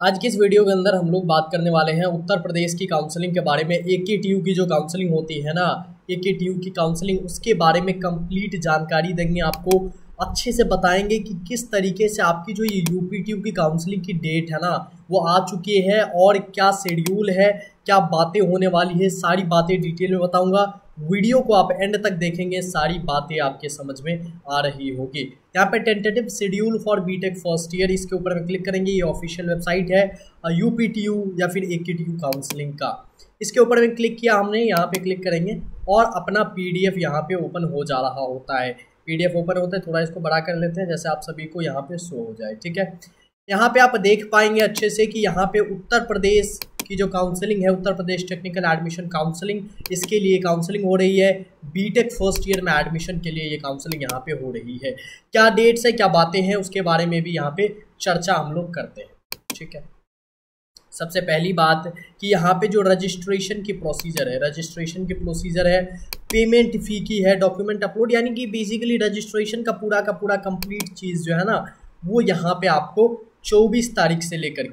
आज की इस वीडियो के अंदर हम लोग बात करने वाले हैं उत्तर प्रदेश की काउंसलिंग के बारे में। AKTU की जो काउंसलिंग होती है ना, AKTU की काउंसलिंग, उसके बारे में कंप्लीट जानकारी देंगे आपको। अच्छे से बताएंगे कि किस तरीके से आपकी जो ये UPTU की काउंसलिंग की डेट है ना वो आ चुकी है और क्या शेड्यूल है, क्या बातें होने वाली है, सारी बातें डिटेल में बताऊंगा। वीडियो को आप एंड तक देखेंगे, सारी बातें आपके समझ में आ रही होगी। यहाँ पे tentative schedule for BTech first year, इसके ऊपर में क्लिक करेंगे। ये ऑफिशियल वेबसाइट है UPTU या फिर AKTU काउंसलिंग का। इसके ऊपर में क्लिक किया हमने, यहाँ पे क्लिक करेंगे और अपना PDF यहाँ पे ओपन हो जा रहा होता है। PDF ओपन होता है, थोड़ा इसको बड़ा कर लेते हैं जैसे आप सभी को यहाँ पे शो हो जाए। ठीक है, यहाँ पे आप देख पाएंगे अच्छे से कि यहाँ पे उत्तर प्रदेश की जो काउंसलिंग है, Uttar Pradesh technical admission counselling, इसके लिए काउंसलिंग हो रही है। बीटेक फर्स्ट ईयर में एडमिशन के लिए ये काउंसलिंग यहाँ पे हो रही है। क्या डेट्स है, क्या बातें हैं, उसके बारे में भी यहाँ पे चर्चा हम लोग करते हैं। ठीक है, सबसे पहली बात कि यहाँ पे जो रजिस्ट्रेशन की प्रोसीजर है, रजिस्ट्रेशन की प्रोसीजर है, पेमेंट फ़ी की है, डॉक्यूमेंट अपलोड, यानी कि बेसिकली रजिस्ट्रेशन का पूरा कंप्लीट चीज़ जो है ना वो यहाँ पे आपको 24 तारीख से लेकर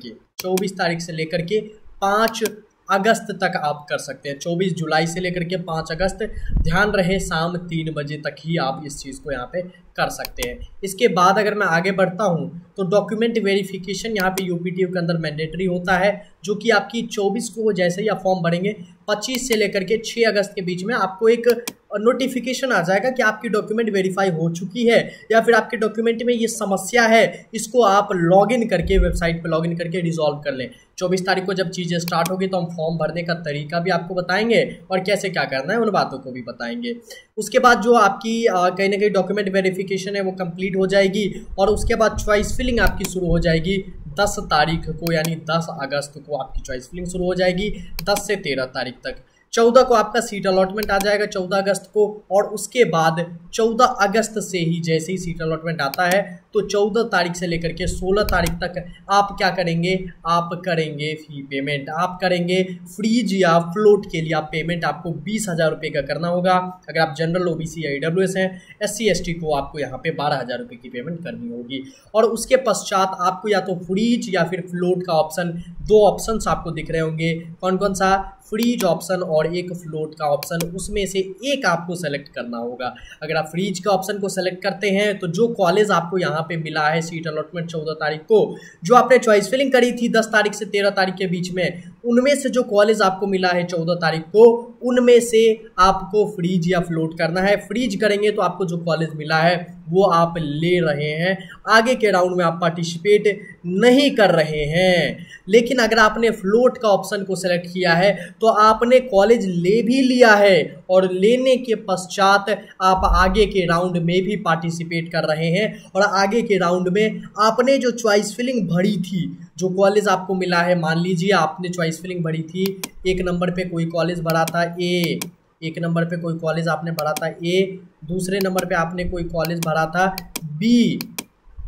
के 5 अगस्त तक आप कर सकते हैं। 24 जुलाई से लेकर के 5 अगस्त, ध्यान रहे शाम 3 बजे तक ही आप इस चीज़ को यहाँ पे कर सकते हैं। इसके बाद अगर मैं आगे बढ़ता हूँ तो डॉक्यूमेंट वेरिफिकेशन यहाँ पे UPTU के अंदर मैंडेटरी होता है, जो कि आपकी 24 को जैसे ही आप फॉर्म भरेंगे 25 से लेकर के 6 अगस्त के बीच में आपको एक नोटिफिकेशन आ जाएगा कि आपकी डॉक्यूमेंट वेरीफाई हो चुकी है या फिर आपके डॉक्यूमेंट में ये समस्या है, इसको आप लॉगिन करके वेबसाइट पे लॉगिन करके रिजॉल्व कर लें। 24 तारीख को जब चीज़ें स्टार्ट होगी तो हम फॉर्म भरने का तरीका भी आपको बताएंगे और कैसे क्या करना है उन बातों को भी बताएंगे। उसके बाद जो आपकी कहीं ना कहीं डॉक्यूमेंट वेरिफिकेशन है वो कंप्लीट हो जाएगी और उसके बाद चॉइस फिलिंग आपकी शुरू हो जाएगी 10 तारीख को, यानी 10 अगस्त को आपकी चॉइस फिलिंग शुरू हो जाएगी 10 से 13 तारीख तक। 14 को आपका सीट अलॉटमेंट आ जाएगा 14 अगस्त को, और उसके बाद 14 अगस्त से ही जैसे ही सीट अलॉटमेंट आता है तो 14 तारीख से लेकर के 16 तारीख तक आप क्या करेंगे, आप करेंगे फी पेमेंट, आप करेंगे फ्रीज या फ्लोट के लिए आप पेमेंट आपको 20,000 रुपये का करना होगा। अगर आप जनरल OBC या EWS हैं, SC ST को आपको यहाँ पे 12,000 रुपये की पेमेंट करनी होगी। और उसके पश्चात आपको या तो फ्रीज या फिर फ्लोट का ऑप्शन, 2 ऑप्शंस आपको दिख रहे होंगे। कौन कौन सा? फ्रीज ऑप्शन और एक फ्लोट का ऑप्शन, उसमें से एक आपको सेलेक्ट करना होगा। अगर आप फ्रीज का ऑप्शन को सेलेक्ट करते हैं तो जो कॉलेज आपको यहाँ पे मिला है सीट अलॉटमेंट 14 तारीख को, जो आपने चॉइस फिलिंग करी थी 10 तारीख से 13 तारीख के बीच में, उनमें से जो कॉलेज आपको मिला है 14 तारीख को, उनमें से आपको फ्रीज या फ्लोट करना है। फ्रीज करेंगे तो आपको जो कॉलेज मिला है वो आप ले रहे हैं, आगे के राउंड में आप पार्टिसिपेट नहीं कर रहे हैं। लेकिन अगर आपने फ्लोट का ऑप्शन को सेलेक्ट किया है तो आपने कॉलेज ले भी लिया है और लेने के पश्चात आप आगे के राउंड में भी पार्टिसिपेट कर रहे हैं। और आगे के राउंड में आपने जो चॉइस फिलिंग भरी थी, जो कॉलेज आपको मिला है, मान लीजिए आपने चॉइस फिलिंग भरी थी, 1 नंबर पे कोई कॉलेज भरा था A, 1 नंबर पे कोई कॉलेज आपने भरा था A, दूसरे नंबर पे आपने कोई कॉलेज भरा था B,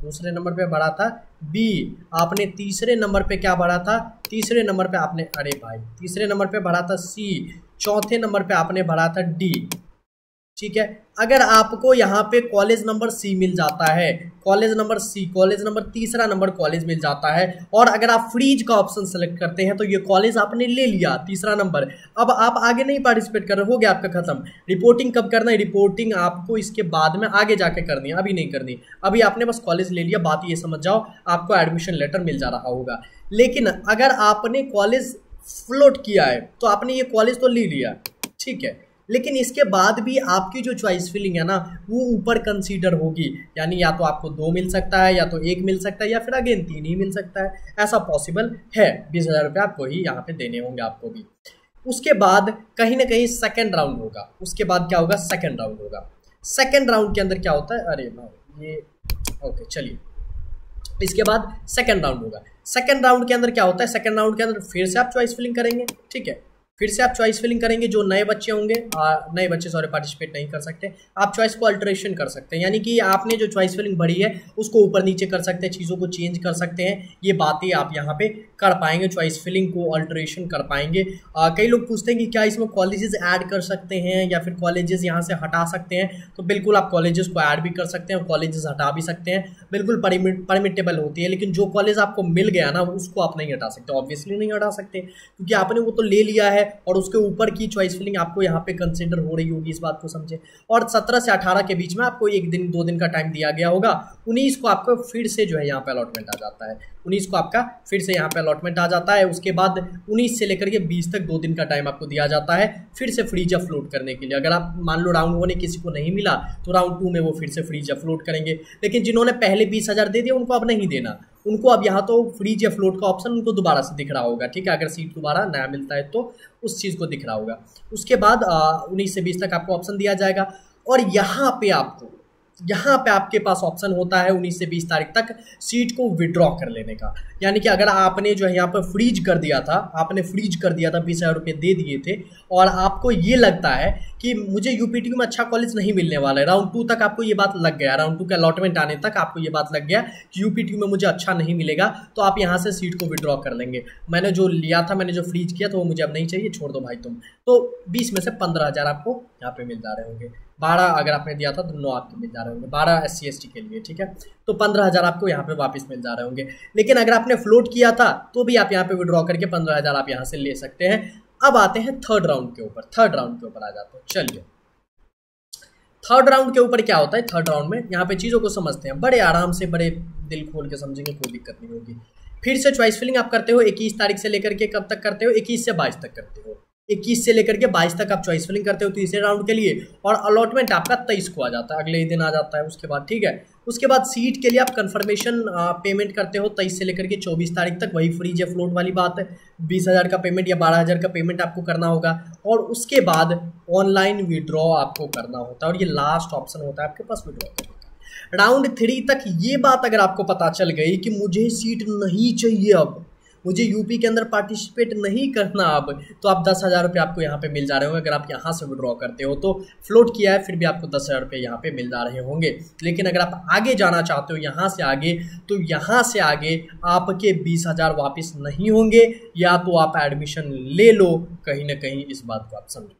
दूसरे नंबर पे भरा था B, आपने तीसरे नंबर पे क्या भरा था, तीसरे नंबर पे आपने, अरे भाई, तीसरे नंबर पे भरा था C, चौथे नंबर पे आपने भरा था D। ठीक है, अगर आपको यहाँ पे कॉलेज नंबर C मिल जाता है, college number C, college number तीसरा नंबर कॉलेज मिल जाता है, और अगर आप फ्रीज का ऑप्शन सेलेक्ट करते हैं तो ये कॉलेज आपने ले लिया तीसरा नंबर, अब आप आगे नहीं पार्टिसिपेट कर रहे, हो गया आपका खत्म। रिपोर्टिंग कब करना है? रिपोर्टिंग आपको इसके बाद में आगे जाके करनी है, अभी नहीं करनी। अभी आपने बस कॉलेज ले लिया, बात ये समझ जाओ आपको एडमिशन लेटर मिल जा रहा होगा। लेकिन अगर आपने कॉलेज फ्लोट किया है तो आपने ये कॉलेज तो ले लिया, ठीक है, लेकिन इसके बाद भी आपकी जो चॉइस फिलिंग है ना वो ऊपर कंसीडर होगी, यानी या तो आपको 2 मिल सकता है, या तो 1 मिल सकता है, या फिर अगेन 3 ही मिल सकता है। ऐसा पॉसिबल है। 20,000 रुपये आपको ही यहाँ पे देने होंगे आपको भी। उसके बाद कहीं ना कहीं सेकेंड राउंड होगा। उसके बाद क्या होगा? सेकेंड राउंड होगा। सेकेंड राउंड के अंदर क्या होता है? अरे भाई ये ओके, चलिए, इसके बाद सेकेंड राउंड होगा। सेकेंड राउंड के अंदर क्या होता है? सेकेंड राउंड के अंदर फिर से आप चॉइस फिलिंग करेंगे, ठीक है। फिर से आप चॉइस फिलिंग करेंगे। जो नए बच्चे होंगे, नए बच्चे सॉरी पार्टिसिपेट नहीं कर सकते, आप चॉइस को अल्टरेशन कर सकते हैं, यानी कि आपने जो चॉइस फिलिंग भरी है उसको ऊपर नीचे कर सकते हैं, चीज़ों को चेंज कर सकते हैं। ये बातें आप यहाँ पे कर पाएंगे, चॉइस फिलिंग को अल्टरेशन कर पाएंगे। कई लोग पूछते हैं कि क्या इसमें कॉलेजेस ऐड कर सकते हैं या फिर कॉलेजेस यहाँ से हटा सकते हैं। तो बिल्कुल आप कॉलेजेस को ऐड भी कर सकते हैं और कॉलेजेस हटा भी सकते हैं, बिल्कुल परमिटेबल होती है। लेकिन जो कॉलेज आपको मिल गया ना उसको आप नहीं हटा सकते, ऑब्वियसली नहीं हटा सकते, क्योंकि आपने वो तो ले लिया है और उसके ऊपर की चॉइस फिलिंग आपको यहाँ पे कंसिडर हो रही होगी, इस बात को समझे। और 17 से 18 के बीच में आपको 1 दिन 2 दिन का टाइम दिया गया होगा। 19 को आपको फिर से जो है यहाँ पे अलॉटमेंट आ जाता है, 19 को आपका फिर से यहाँ पे अलॉटमेंट आ जाता है। उसके बाद 19 से लेकर के 20 तक 2 दिन का टाइम आपको दिया जाता है फिर से फ्रीज फ्लोट करने के लिए। अगर आप मान लो राउंड 1 किसी को नहीं मिला तो राउंड 2 में वो फिर से फ्रीज फ्लोट करेंगे। लेकिन जिन्होंने पहले 20,000 दे दिया उनको अब नहीं देना, उनको अब यहाँ तो फ्रीज या फ्लोट का ऑप्शन उनको दोबारा से दिख रहा होगा, ठीक है। अगर सीट दोबारा नया मिलता है तो उस चीज़ को दिख रहा होगा। उसके बाद 19 से 20 तक आपको ऑप्शन दिया जाएगा और यहाँ पे आपके पास ऑप्शन होता है 19 से 20 तारीख तक सीट को विड्रॉ कर लेने का। यानी कि अगर आपने जो है यहाँ पर फ्रीज कर दिया था, 20,000 रुपये दे दिए थे और आपको ये लगता है कि मुझे यूपीटीयू में अच्छा कॉलेज नहीं मिलने वाला है, राउंड 2 तक आपको ये बात लग गया, राउंड 2 के अलॉटमेंट आने तक आपको ये बात लग गया कि यूपीटीयू में मुझे अच्छा नहीं मिलेगा, तो आप यहाँ से सीट को विड्रॉ कर लेंगे। मैंने जो लिया था, मैंने जो फ्रीज किया था वो मुझे अब नहीं चाहिए, छोड़ दो भाई तुम। तो 20 में से 15,000 आपको यहाँ पे मिल जा रहे होंगे, 12 अगर आपने दिया था तो 9 आपके मिल जा रहे होंगे, 12 SC ST के लिए, ठीक है। तो 15,000 आपको यहाँ पे वापस मिल जा रहे होंगे। लेकिन अगर आपने फ्लोट किया था तो भी आप यहाँ पे विड्रॉ करके 15,000 आप यहाँ से ले सकते हैं। अब आते हैं थर्ड राउंड के ऊपर, आ जाते हैं। चलिए थर्ड राउंड के ऊपर क्या होता है, थर्ड राउंड में यहाँ पे चीज़ों को समझते हैं, बड़े आराम से, बड़े दिल खोल के समझेंगे, कोई दिक्कत नहीं होगी। फिर से चॉइस फिलिंग आप करते हो 21 तारीख से लेकर के कब तक करते हो, 21 से 22 तक करते हो, 21 से लेकर के 22 तक आप चॉइस फिलिंग करते हो तीसरे राउंड के लिए, और अलॉटमेंट आपका 23 को आ जाता है, अगले ही दिन आ जाता है उसके बाद, ठीक है। उसके बाद सीट के लिए आप कंफर्मेशन पेमेंट करते हो 23 से लेकर के 24 तारीख तक, वही फ्रीज या फ्लोट वाली बात है, 20,000 का पेमेंट या 12,000 का पेमेंट आपको करना होगा। और उसके बाद ऑनलाइन विड्रॉ आपको करना होता है और ये लास्ट ऑप्शन होता है आपके पास विड्रॉ करने का। राउंड 3 तक ये बात अगर आपको पता चल गई कि मुझे सीट नहीं चाहिए, अब मुझे यूपी के अंदर पार्टिसिपेट नहीं करना अब, तो आप 10,000 रुपये आपको यहाँ पे मिल जा रहे होंगे। अगर आप यहाँ से विड्रॉ करते हो तो फ्लोट किया है फिर भी आपको 10,000 रुपये यहाँ पे मिल जा रहे होंगे। लेकिन अगर आप आगे जाना चाहते हो यहाँ से आगे, तो यहाँ से आगे आपके 20,000 वापस नहीं होंगे, या तो आप एडमिशन ले लो कहीं ना कहीं, इस बात को आप समझो।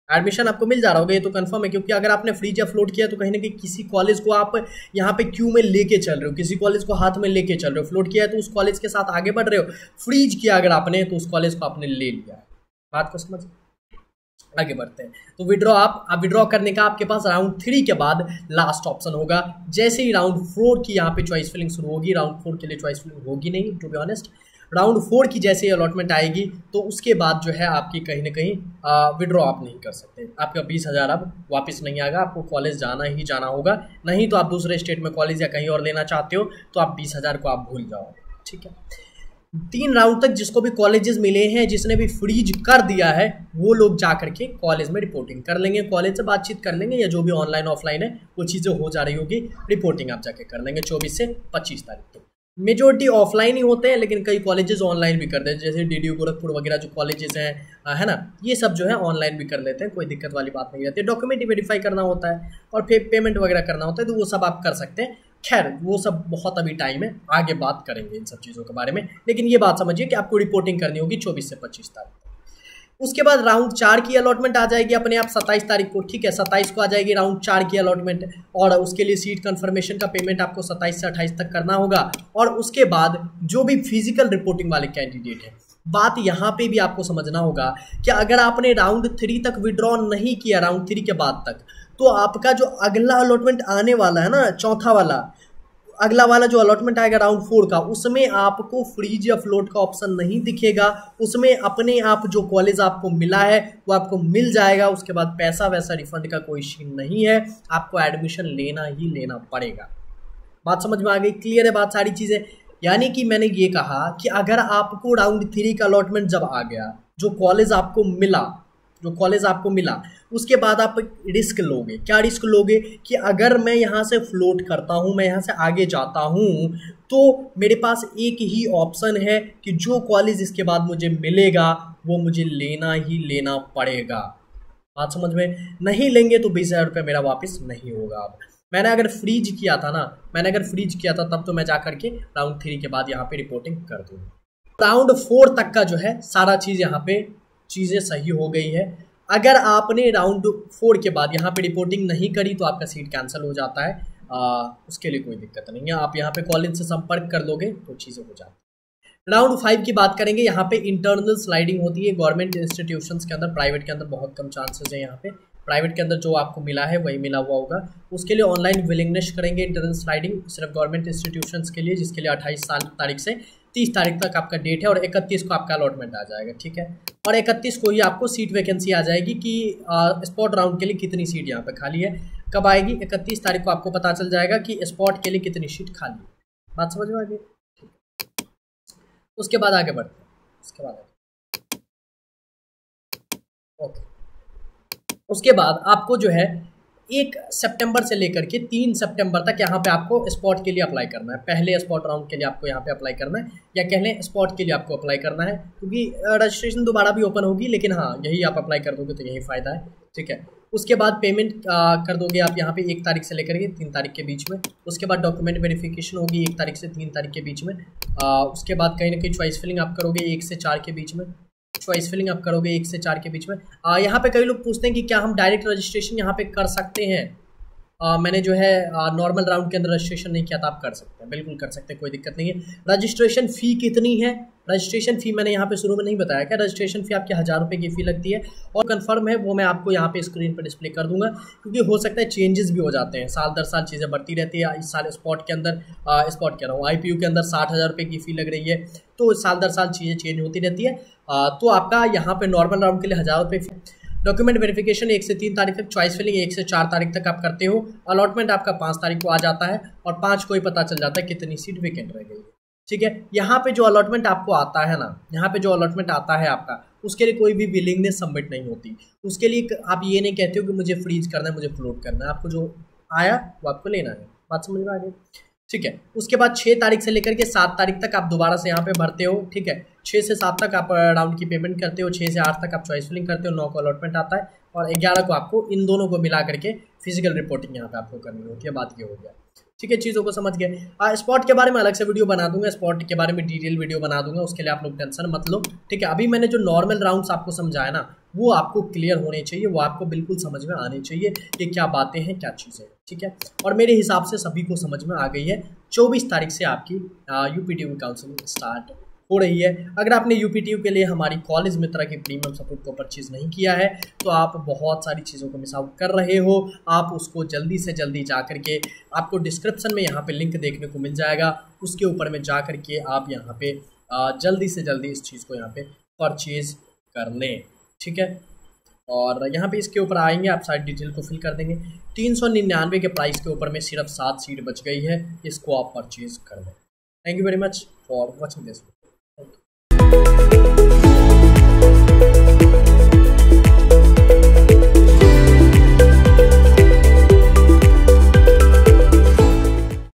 एडमिशन आपको मिल जा रहा होगा, ये तो कंफर्म है, क्योंकि अगर आपने फ्रीज या फ्लोट किया तो कहीं ना कहीं किसी कॉलेज को आप यहाँ पे क्यू में लेके चल रहे हो, किसी कॉलेज को हाथ में लेके चल रहे हो। फ्लोट किया है तो उस कॉलेज के साथ आगे बढ़ रहे हो, फ्रीज किया अगर आपने तो उस कॉलेज को आपने ले लिया है। बात को समझ, आगे बढ़ते हैं। तो विड्रॉ आप विड्रॉ करने का आपके पास राउंड 3 के बाद लास्ट ऑप्शन होगा। जैसे ही राउंड 4 की यहाँ पे चॉइस फिलिंग शुरू होगी, राउंड 4 के लिए चॉइस फिलिंग होगी नहीं टू बी ऑनेस्ट, राउंड 4 की जैसे ही अलॉटमेंट आएगी तो उसके बाद जो है आपकी कहीं ना कहीं विड्रॉ आप नहीं कर सकते, आपका 20,000 अब वापस नहीं आएगा, आपको कॉलेज जाना ही जाना होगा। नहीं तो आप दूसरे स्टेट में कॉलेज या कहीं और लेना चाहते हो तो आप 20,000 को आप भूल जाओ, ठीक है। 3 राउंड तक जिसको भी कॉलेजेस मिले हैं, जिसने भी फ्रीज कर दिया है, वो लोग जा करके कॉलेज में रिपोर्टिंग कर लेंगे, कॉलेज से बातचीत कर लेंगे, या जो भी ऑनलाइन ऑफलाइन है वो चीज़ें हो जा रही होगी, रिपोर्टिंग आप जाके कर लेंगे 24 से 25 तारीख तक। मेजोरिटी ऑफलाइन ही होते हैं, लेकिन कई कॉलेजेस ऑनलाइन भी करते हैं, जैसे DDU गोरखपुर वगैरह जो कॉलेजेस हैं, है ना, ये सब जो है ऑनलाइन भी कर लेते हैं, कोई दिक्कत वाली बात नहीं रहती। डॉक्यूमेंट वेरीफाई करना होता है और फिर पेमेंट वगैरह करना होता है, तो वो सब आप कर सकते हैं। खैर वो सब बहुत अभी टाइम है, आगे बात करेंगे इन सब चीज़ों के बारे में। लेकिन ये बात समझिए कि आपको रिपोर्टिंग करनी होगी 24 से 25 तारीख। उसके बाद राउंड 4 की अलॉटमेंट आ जाएगी अपने आप 27 तारीख को, ठीक है। 27 को आ जाएगी राउंड 4 की अलॉटमेंट, और उसके लिए सीट कंफर्मेशन का पेमेंट आपको 27 से 28 तक करना होगा। और उसके बाद जो भी फिजिकल रिपोर्टिंग वाले कैंडिडेट हैं, बात यहाँ पे भी आपको समझना होगा कि अगर आपने राउंड 3 तक विड्रॉ नहीं किया, राउंड 3 के बाद तक, तो आपका जो अगला अलॉटमेंट आने वाला है ना, चौथा वाला, अगला वाला जो अलॉटमेंट आएगा राउंड 4 का, उसमें आपको फ्रीज या फ्लोट का ऑप्शन नहीं दिखेगा। उसमें अपने आप जो कॉलेज आपको मिला है वो आपको मिल जाएगा। उसके बाद पैसा वैसा रिफंड का कोई सीन नहीं है, आपको एडमिशन लेना ही लेना पड़ेगा। बात समझ में आ गई, क्लियर है बात सारी चीज़ें। यानी कि मैंने ये कहा कि अगर आपको राउंड 3 का अलॉटमेंट जब आ गया, जो कॉलेज आपको मिला, उसके बाद आप रिस्क लोगे। क्या रिस्क लोगे कि अगर मैं यहाँ से फ्लोट करता हूँ, मैं यहाँ से आगे जाता हूँ, तो मेरे पास एक ही ऑप्शन है कि जो कॉलेज इसके बाद मुझे मिलेगा वो मुझे लेना ही लेना पड़ेगा। बात समझ में? नहीं लेंगे तो 20,000 रुपये मेरा वापस नहीं होगा। अब मैंने अगर फ्रीज किया था ना, तब तो मैं जा करके राउंड 3 के बाद यहाँ पे रिपोर्टिंग कर दूँगा। राउंड 4 तक का जो है सारा चीज़ यहाँ पे चीज़ें सही हो गई है। अगर आपने राउंड 4 के बाद यहाँ पे रिपोर्टिंग नहीं करी तो आपका सीट कैंसिल हो जाता है। उसके लिए कोई दिक्कत नहीं है, आप यहाँ पे कॉलेज से संपर्क कर लोगे तो चीज़ें हो जाती है। राउंड 5 की बात करेंगे। यहाँ पे इंटरनल स्लाइडिंग होती है गवर्नमेंट इंस्टीट्यूशंस के अंदर, प्राइवेट के अंदर बहुत कम चांसेस है। यहाँ पे प्राइवेट के अंदर जो आपको मिला है वही मिला हुआ होगा। उसके लिए ऑनलाइन विलिंगनेस करेंगे इंटरनल स्लाइडिंग सिर्फ गवर्नमेंट इंस्टीट्यूशंस के लिए, जिसके लिए 28 तारीख से 30 तारीख तक आपका डेट है और 31 को आपका अलॉटमेंट आ जाएगा, ठीक है। और 31 को ही आपको सीट वैकेंसी आ जाएगी कि स्पॉट राउंड के लिए कितनी सीट यहाँ पे खाली है। कब आएगी? 31 तारीख को आपको पता चल जाएगा कि स्पॉट के लिए कितनी सीट खाली है। बात समझ में आ गई? उसके बाद आगे बढ़ते हैं। ओके, उसके बाद आपको जो है 1 सितंबर से लेकर के 3 सितंबर तक यहाँ पे आपको स्पॉट के लिए अप्लाई करना है। पहले स्पॉट राउंड के लिए आपको यहाँ पे अप्लाई करना है, या कह लें स्पॉट के लिए आपको अप्लाई करना है, क्योंकि रजिस्ट्रेशन दोबारा भी ओपन होगी, लेकिन हाँ यही आप अप्लाई कर दोगे तो यही फ़ायदा है, ठीक है। उसके बाद पेमेंट कर दोगे आप यहाँ पे 1 तारीख से लेकर के 3 तारीख के बीच में। उसके बाद डॉक्यूमेंट वेरिफिकेशन होगी 1 तारीख से 3 तारीख के बीच में। उसके बाद कहीं ना कहीं चॉइस फिलिंग आप करोगे 1 से 4 के बीच में। यहाँ पे कई लोग पूछते हैं कि क्या हम डायरेक्ट रजिस्ट्रेशन यहाँ पे कर सकते हैं। मैंने जो है नॉर्मल राउंड के अंदर रजिस्ट्रेशन नहीं किया था, आप कर सकते हैं, बिल्कुल कर सकते हैं, कोई दिक्कत नहीं है। रजिस्ट्रेशन फ़ी कितनी है? रजिस्ट्रेशन फ़ी मैंने यहाँ पे शुरू में नहीं बताया क्या? रजिस्ट्रेशन फ़ी आपकी 1000 रुपये की फ़ी लगती है, और कंफर्म है वो मैं आपको यहाँ पे स्क्रीन पर डिस्प्ले कर दूंगा, क्योंकि हो सकता है चेंजेस भी हो जाते हैं, साल दर साल चीज़ें बढ़ती रहती है। इस साल स्पॉट के अंदर स्पॉट कह रहा हूँ IPU के अंदर 60,000 रुपये की फ़ी लग रही है, तो साल दर साल चीज़ें चेंज होती रहती है। तो आपका यहाँ पे नॉर्मल राउंड के लिए 1000 रुपये फी। डॉक्यूमेंट वेरिफिकेशन 1 से 3 तारीख तक, चॉइस फिलिंग 1 से 4 तारीख तक आप करते हो। अलॉटमेंट आपका 5 तारीख को आ जाता है, और 5 को ही पता चल जाता है कितनी सीट वेकेंट रह गई है, ठीक है। यहाँ पे जो अलॉटमेंट आपको आता है ना, यहाँ पे जो अलॉटमेंट आता है आपका, उसके लिए कोई भी विलिंगनेस सबमिट नहीं होती। उसके लिए आप ये नहीं कहते हो कि मुझे फ्रीज करना है, मुझे फ्लोट करना है, आपको जो आया वो आपको लेना है। बात समझ में आ गई, ठीक है। उसके बाद 6 तारीख से लेकर के 7 तारीख तक आप दोबारा से यहाँ पे भरते हो, ठीक है। 6 से 7 तक आप राउंड की पेमेंट करते हो, 6 से 8 तक आप चॉइस फिलिंग करते हो, 9 को अलॉटमेंट आता है, और 11 को आपको इन दोनों को मिला करके फिजिकल रिपोर्टिंग यहाँ पे आपको करनी होती है। बात ये हो गया, ठीक है, चीज़ों को समझ गए। स्पॉट के बारे में अलग से वीडियो बना दूंगा, स्पॉट के बारे में डिटेल वीडियो बना दूंगा, उसके लिए आप लोग टेंशन मत लो, ठीक है। अभी मैंने जो नॉर्मल राउंड्स आपको समझाया ना, वो आपको क्लियर होने चाहिए, वो आपको बिल्कुल समझ में आने चाहिए कि क्या बातें हैं, क्या चीज़ें, ठीक है। और मेरे हिसाब से सभी को समझ में आ गई है। 24 तारीख से आपकी UPTU काउंसलिंग स्टार्ट हो रही है। अगर आपने UPTU के लिए हमारी कॉलेज मित्रा की प्रीमियम सपोर्ट को परचेज नहीं किया है, तो आप बहुत सारी चीज़ों को मिस आउट कर रहे हो। आप उसको जल्दी से जल्दी जा करके, आपको डिस्क्रिप्शन में यहाँ पे लिंक देखने को मिल जाएगा, उसके ऊपर में जा करके आप यहाँ पे जल्दी से जल्दी इस चीज़ को यहाँ पे परचेज कर लें, ठीक है। और यहाँ पे इसके ऊपर आएंगे, आप सारी डिटेल को फिल कर देंगे। 399 के प्राइस के ऊपर में सिर्फ 7 सीट बच गई है, इसको आप परचेज कर लें। Thank you very much for watching this.